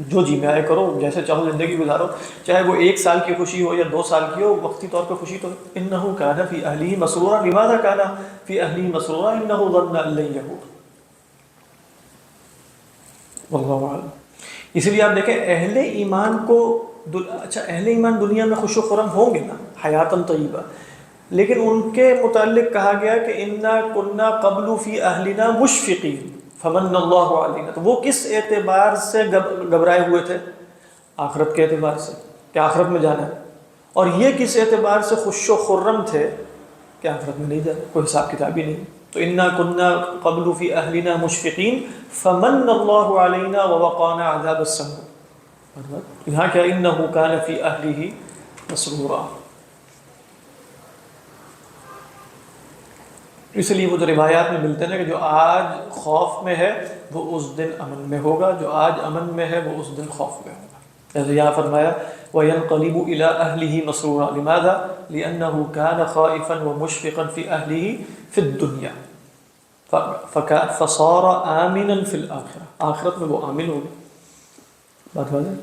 جو جی میں آئے کرو، جیسے چاہو زندگی گزارو، چاہے وہ 1 سال کی خوشی ہو یا 2 سال کی ہو، وقتی طور پہ خوشی تو ہے. انہ کان فی اہلہ مسرورا، لماذا کان فی اہلہ مسرورا؟ انہ ظن ان لن یحور. واللہ اعلم. اسی لیے آپ دیکھیں اہل ایمان کو اچھا اہل ایمان دنیا میں خوش و خرم ہوں گے نا، حیاتاً طیبہ، لیکن ان کے متعلق کہا گیا کہ انا کنا قبل فی اہلنا مشفقین فمن اللہ علینا. تو وہ کس اعتبار سے گھبرائے ہوئے تھے؟ آخرت کے اعتبار سے کہ آخرت میں جانا ہے. اور یہ کس اعتبار سے خوش و خرم تھے کہ آخرت میں نہیں جانا، کوئی حساب کتاب ہی نہیں. تو انا کنا قبل فی اہلنا مشفقین فمن اللہ علینا ووقانا عذاب السموم. یہاں کیا انہ کان فی اہلہ مسرورا. اس لیے وہ جو روایات میں ملتے ہیں کہ جو آج خوف میں ہے وہ اس دن امن میں ہوگا، جو آج امن میں ہے وہ اس دن خوف میں ہوگا. جیسے یہاں فرمایا وَيَنْقَلِبُ إِلَىٰ أَهْلِهِ مَسْرُورًا. لماذا؟ لِأَنَّهُ كَانَ خَائِفًا وَمُشْفِقًا فِي أَهْلِهِ فِي الدُّنْيَا فَصَارَ آمِنًا فِي الْآخِرَةِ. آخرت میں وہ آمن ہوگا. بات واضح.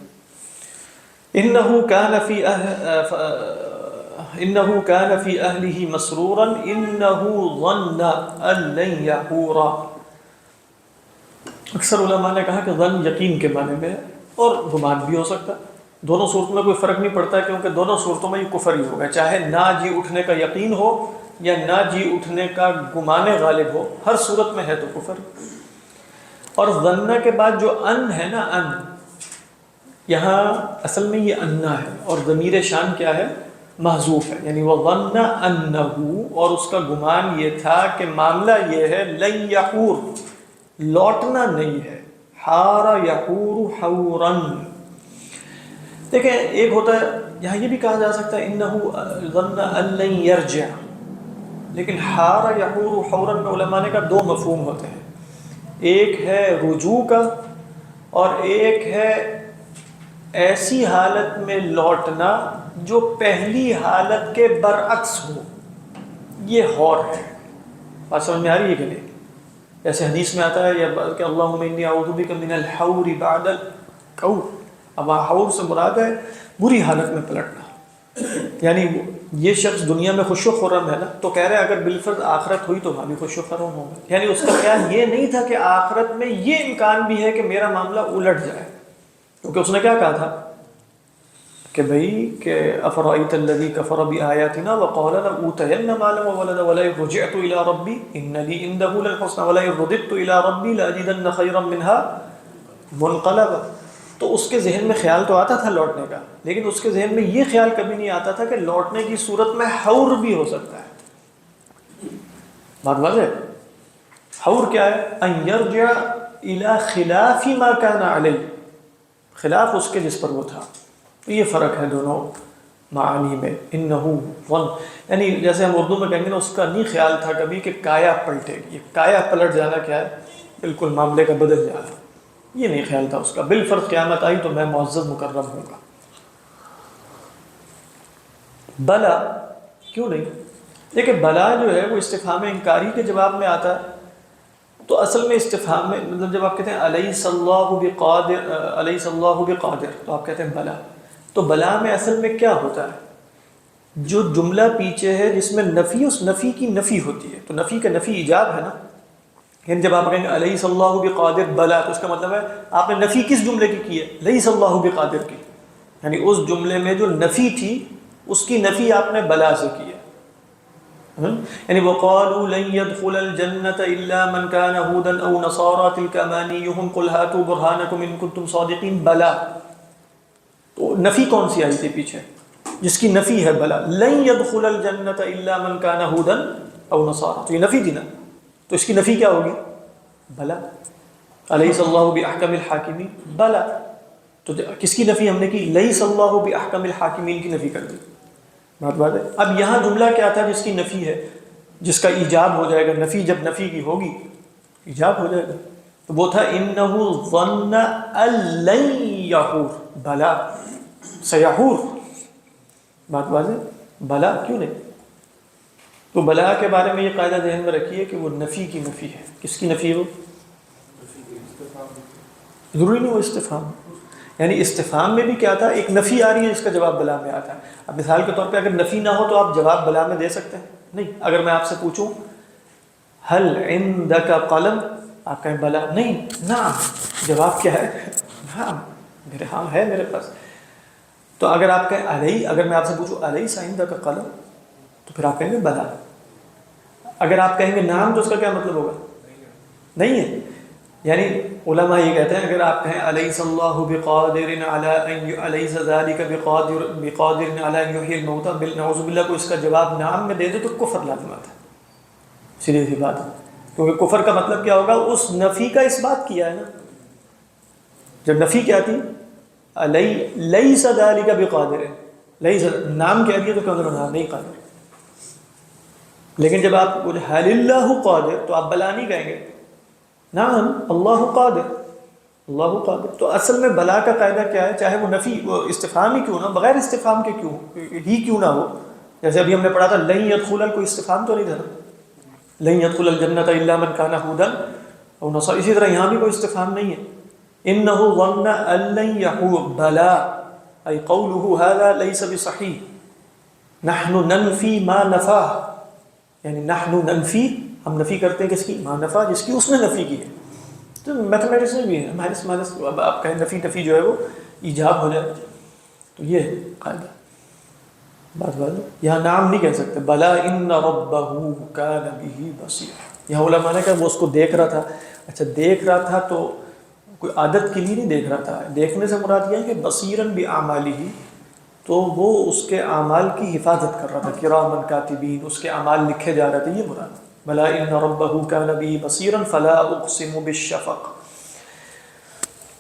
إِنَّهُ كَانَ فِي أَهْلِهِ مَسْرُورًا إِنَّهُ ظَنَّ أَن لَّن يَحُورَ. اکثر علماء نے کہا کہ ظن یقین کے معنی میں ہے اور گمان بھی ہو سکتا ہے. دونوں صورتوں میں کوئی فرق نہیں پڑتا کیونکہ دونوں صورتوں میں یہ کفر ہی ہوگا، چاہے نہ جی اٹھنے کا یقین ہو یا نہ جی اٹھنے کا گمان غالب ہو، ہر صورت میں ہے تو کفر. اور ظن کے بعد جو ان ہے نا، ان یہاں اصل میں یہ انا ہے اور ضمیر شان کیا ہے؟ محذوف ہے. یعنی وہ ظن انہ، اور اس کا گمان یہ تھا کہ معاملہ یہ ہے لن یحور، لوٹنا نہیں ہے. حار یحور حورن. دیکھیں ایک ہوتا ہے یہاں یہ بھی کہا جا سکتا ہے انہ ظن ان لن یرجع، لیکن حار یحور حورن میں علماء نے کہا 2 مفہوم ہوتے ہیں. ایک ہے رجوع کا اور ایک ہے ایسی حالت میں لوٹنا جو پہلی حالت کے برعکس ہو. یہ حور ہے. بات سمجھ میں آ رہی ہے کہ نہیں؟ جیسے حدیث میں آتا ہے یا کہ اللہم انی اعوذ بک من الحور بعد الکور. اب حور سے مراد ہے بری حالت میں پلٹنا. یعنی یہ شخص دنیا میں خوش و خرم ہے نا، تو کہہ رہے ہیں اگر بالفرض آخرت ہوئی تو وہاں بھی خوش و خرم ہوگا. یعنی اس کا خیال یہ نہیں تھا کہ آخرت میں یہ امکان بھی ہے کہ میرا معاملہ الٹ جائے، کیونکہ اس نے کیا کہا تھا کہ بھئی کہ افرأیت الذی کفر بآیاتنا وقال لأوتین مالا وولدا ولئن رجعت الی ربی ان لی عنده للحسنى ولئن رددت الی ربی لاجدن خیرا منها منقلبا. تو اس کے ذہن میں خیال تو آتا تھا لوٹنے کا، لیکن اس کے ذہن میں یہ خیال کبھی نہیں آتا تھا کہ لوٹنے کی صورت میں حور بھی ہو سکتا ہے. بات واضح؟ حور کیا ہے؟ ان یرجع الی خلاف ما کان علیہ، خلاف اس کے جس پر وہ تھا. تو یہ فرق ہے دونوں معانی میں. انہو ظن، یعنی جیسے ہم اردو میں کہیں گے نا، اس کا نہیں خیال تھا کبھی کہ کایا پلٹے گی. یہ کایا پلٹ جانا کیا ہے؟ بالکل معاملے کا بدل جانا، یہ نہیں خیال تھا اس کا. بالفرض قیامت آئی تو میں معزز مکرم ہوں گا. بلا کیوں نہیں؟ دیکھیں بلا جو ہے وہ استفہام انکاری کے جواب میں آتا ہے. تو اصل میں استفہام میں مطلب جب آپ کہتے ہیں الیس اللہ بقادر، الیس اللہ بقادر، تو آپ کہتے ہیں بلا. تو بلا میں اصل میں کیا ہوتا ہے؟ جو جملہ پیچھے ہے جس میں نفی، اس نفی کی نفی ہوتی ہے. تو نفی کا نفی ایجاب ہے نا. یعنی جب آپ کہیں گے الیس اللہ بقادر بلا، تو اس کا مطلب ہے آپ نے نفی کس جملے کی ہے؟ لیس اللہ بقادر کی. یعنی اس جملے میں جو نفی تھی اس کی نفی آپ نے بلا سے کی ہے. یعنی وقالوا لن يدخل الجنة الا من كان هودا او نصارى تلك امانيهم قل هاتوا برهانكم ان كنتم صادقين. بلا، تو نفی کون سی آئی تھی پیچھے جس کی نفی ہے بلا؟ لن يدخل الجنة الا من كان هودا او نصارى، تو یہ نفی تھی نا. تو اس کی نفی کیا ہوگی؟ بلا. الیس اللہ باحکم الحاکمین، بلا. تو کس کی نفی ہم نے کی؟ لیس اللہ باحکم الحاکمین کی نفی کر دی. بات ہے. اب یہاں جملہ کیا تھا جس کی نفی ہے، جس کا ایجاب ہو جائے گا؟ نفی جب نفی کی ہوگی ایجاب ہو جائے گا. تو وہ تھا انہ ظن ان لن یحور، بلا سیحور. بات واضح؟ بلا کیوں نہیں؟ تو بلا کے بارے میں یہ قاعدہ ذہن میں رکھیے کہ وہ نفی کی نفی ہے. کس کی نفی ہو؟ ضروری نہیں وہ استفہام. یعنی استفہام میں بھی کیا تھا؟ ایک نفی آ رہی ہے، اس کا جواب بلا میں آتا ہے. اب مثال کے طور پہ اگر نفی نہ ہو تو آپ جواب بلا میں دے سکتے ہیں؟ نہیں. اگر میں آپ سے پوچھوں هل عندك قلم، آپ کہیں بلا، نہیں، نعم. جواب کیا ہے؟ نعم، میرے ہاں ہے میرے پاس. تو اگر آپ کہیں علی، اگر میں آپ سے پوچھوں الیس عندك قلم، تو پھر آپ کہیں گے بلا. اگر آپ کہیں گے نعم تو اس کا کیا مطلب ہوگا؟ نہیں ہے. یعنی علماء یہ کہتے ہیں اگر آپ کہیں الیس اللہ بقادر علی ان، الیس ذلک بقادر علی ان یحیی الموتى، نعوذ باللہ کو اس کا جواب نعم میں دے دے تو کفر لازم آتا ہے. سیدھی سی بات ہے. کیونکہ کفر کا مطلب کیا ہوگا؟ اس نفی کا اس بات کیا ہے نا. جب نفی کیا تھی؟ لیس ذلک بقادر، لیس نام کہہ دیا تو کیا مطلب؟ نہیں قادر. لیکن جب آپ حل اللہ قادر تو آپ بلا نہیں کہیں گے، نعم اللہ قادر، اللہ قادر. تو اصل میں بلا کا قاعدہ کیا ہے؟ چاہے وہ نفی، وہ استفہام ہی کیوں نہ، بغیر استفہام کے کیوں نہ ہو. جیسے ابھی ہم نے پڑھا تھا لن يدخل، کوئی استفہام تو نہیں تھا نا. لن يدخل الجنة الا من كان هودا او نصارى. اسی طرح یہاں بھی کوئی استفہام نہیں ہے. انه ظن ان لن يحور، بلا اي قوله هذا ليس بصحيح. نحن ننفي ما نفاه، یعنی نحن ننفی، ہم نفی کرتے ہیں کس کی؟ ما نفا، جس کی اس نے نفی کی ہے. تو میتھمیٹکس میں بھی ہے مائنس، اب آپ کہیں نفی جو ہے وہ ایجاب ہو جائے. تو یہ قاعدہ بات یہاں نام نہیں کہہ سکتے. بلا ان ربہ کان بہ بصیر. یہاں علماء نے کہا وہ اس کو دیکھ رہا تھا. اچھا دیکھ رہا تھا تو کوئی عادت کے لیے نہیں دیکھ رہا تھا. دیکھنے سے مراد یہ ہے کہ بصیراً باعمالہ، تو وہ اس کے اعمال کی حفاظت کر رہا تھا. کرامن کاتبین، اس کے اعمال لکھے جا رہے تھے، یہ مراد. بلا ان ربہ کان بہ بصیرا فلا اقسم بالشفق.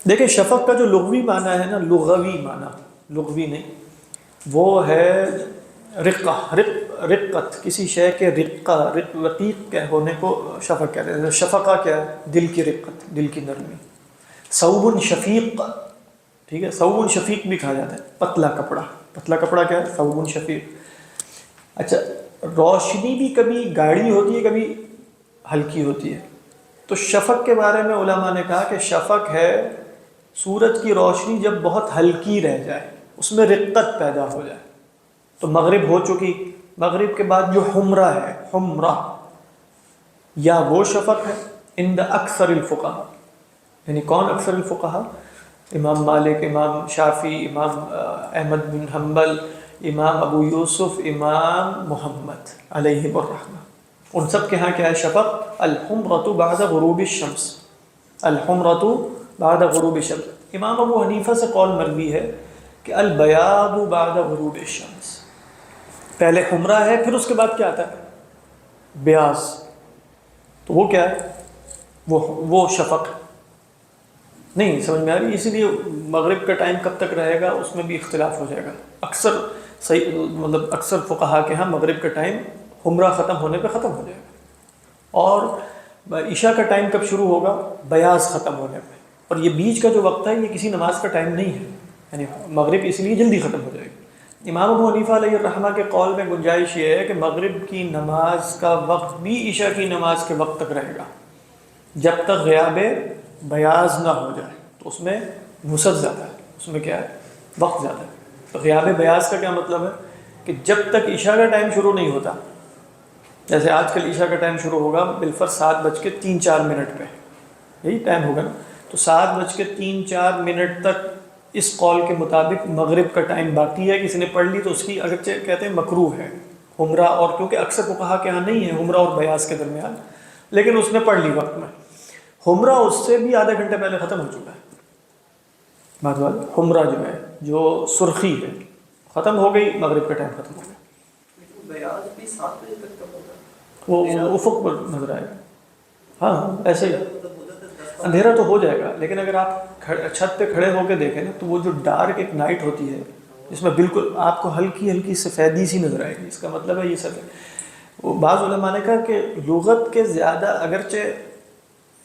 دیکھیں شفق کا جو لغوی معنی ہے نا، لغوی معنی، لغوی نہیں، وہ ہے رقہ، رقت، کسی شے کے رقہ، رقیق کے ہونے کو شفق کہتے ہیں. شفقہ کیا ہے؟ دل کی رقت، دل کی نرمی. ثوب شفیق، ٹھیک ہے، ثوب شفیق بھی کہا جاتا ہے پتلا کپڑا. پتلا کپڑا کیا ہے؟ ثوب شفیق. اچھا روشنی بھی کبھی گاڑی ہوتی ہے، کبھی ہلکی ہوتی ہے. تو شفق کے بارے میں علماء نے کہا کہ شفق ہے سورج کی روشنی جب بہت ہلکی رہ جائے، اس میں رقت پیدا ہو جائے. تو مغرب ہو چکی، مغرب کے بعد جو حمرہ ہے، حمرہ، یا وہ شفق ہے عند اکثر الفقہاء. یعنی کون اکثر الفقہاء؟ امام مالک، امام شافعی، امام احمد بن حنبل، امام ابو یوسف، امام محمد علیہ الرحمہ، ان سب کے ہاں کیا ہے شفق؟ الحمرۃ بعد غروب الشمس، الحمرۃ بعد غروب الشمس۔ امام ابو حنیفہ سے قول مروی ہے کہ البیاض بعد غروب الشمس، پہلے حمرہ ہے پھر اس کے بعد کیا آتا ہے؟ بیاض، تو وہ کیا ہے؟ وہ شفق نہیں سمجھ میں آ رہی، اسی لیے مغرب کا ٹائم کب تک رہے گا اس میں بھی اختلاف ہو جائے گا۔ اکثر صحیح مطلب اکثر فقہا کے ہاں مغرب کا ٹائم حمرہ ختم ہونے پہ ختم ہو جائے گا، اور عشاء کا ٹائم کب شروع ہوگا؟ بیاض ختم ہونے پہ، اور یہ بیچ کا جو وقت ہے یہ کسی نماز کا ٹائم نہیں ہے، یعنی مغرب اس لیے جلدی ختم ہو جائے گی۔ امام ابو حنیفہ علیہ الرحمہ کے قول میں گنجائش یہ ہے کہ مغرب کی نماز کا وقت بھی عشاء کی نماز کے وقت تک رہے گا جب تک غیاب بیاض نہ ہو جائے، تو اس میں وسعت زیادہ ہے، اس میں کیا ہے؟ وقت زیادہ ہے۔ تو غیاب بیاض کا کیا مطلب ہے کہ جب تک عشاء کا ٹائم شروع نہیں ہوتا، جیسے آج کل عشاء کا ٹائم شروع ہوگا بالفرض 7:03 پہ، یہی ٹائم ہوگا نا، تو 7:03 تک اس قول کے مطابق مغرب کا ٹائم باقی ہے، کسی نے پڑھ لی تو اس کی اگرچہ کہتے ہیں مکروہ ہے حمرہ، اور کیونکہ اکثر فقہا کے یہاں نہیں ہے حمرہ اور بیاض کے درمیان، لیکن اس نے پڑھ لی وقت میں، حمرہ اس سے بھی آدھے گھنٹے پہلے ختم ہو چکا ہے، بات والا حمرہ جو ہے جو سرخی ہے ختم ہو گئی، مغرب کا ٹائم ختم ہو گیا۔ لیکن بیاض بھی 7 بجے تک کب ہوتا ہے؟ وہ افق پر نظر آئے گا، ہاں ایسے ہی اندھیرا تو ہو جائے گا، لیکن اگر آپ چھت پہ کھڑے ہو کے دیکھیں نا تو وہ جو ڈارک ایک نائٹ ہوتی ہے جس میں بالکل آپ کو ہلکی ہلکی سفیدی سی نظر آئے گی، اس کا مطلب ہے یہ سب ہے۔ وہ بعض علماء نے کہا کہ لغت کے زیادہ، اگرچہ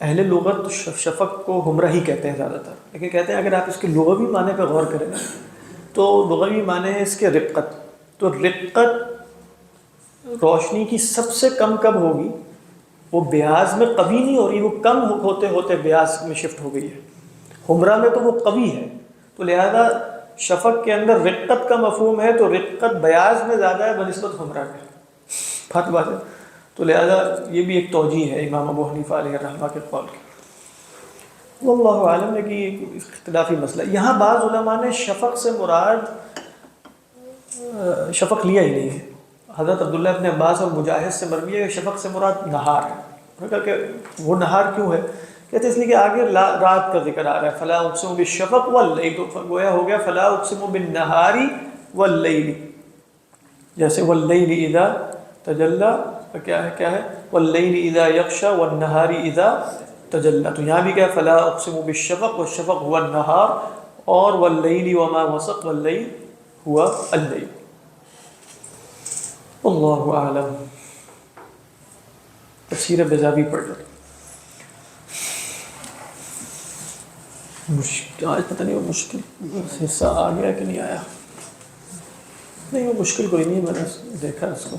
اہل لغت شفق کو حمرہ ہی کہتے ہیں زیادہ تر، لیکن کہتے ہیں اگر آپ اس کے لغوی معنی پہ غور کریں نا تو لغوی معنی ہے اس کے رقت، تو رقت روشنی کی سب سے کم کب ہوگی؟ وہ بیاض میں قوی نہیں ہو رہی، وہ کم ہوتے ہوتے بیاض میں شفٹ ہو گئی ہے، حمرہ میں تو وہ قوی ہے، تو لہذا شفق کے اندر رقت کا مفہوم ہے، تو رقت بیاض میں زیادہ ہے بنسبت حمرہ کے، بات بات ہے، تو لہذا یہ بھی ایک توجیہ ہے امام ابو حنیفہ علیہ الرحمہ کے قول کی۔ واللہ عالم ہے کہ یہ اختلافی مسئلہ۔ یہاں بعض علماء نے شفق سے مراد شفق لیا ہی نہیں ہے، حضرت عبداللہ ابن عباس اور مجاہد سے مروی ہے شفق سے مراد نہار ہے، انہوں نے کہا کہ وہ نہار کیوں ہے؟ کہتے اس لیے کہ آگے رات کا ذکر آ رہا ہے، فلا اقسم بالشفق واللیل، تو گویا ہو گیا فلا اقسم بالنہار واللیل، جیسے واللیل اذا تجلی، کیا ہے واللیل اذا یغشی والنہار اذا تجلی، تو یہاں بھی کیا فلا اقسم بالشفق، والشفق هو النہار، اور واللیل وما وسق، واللیل ہوا اللیل۔ اللہ اعلم۔ تفسیر بیضاوی پڑھ لیں، آج پتہ نہیں وہ مشکل حصہ آ گیا کہ نہیں آیا، نہیں وہ مشکل کوئی نہیں، میں نے دیکھا اس کو۔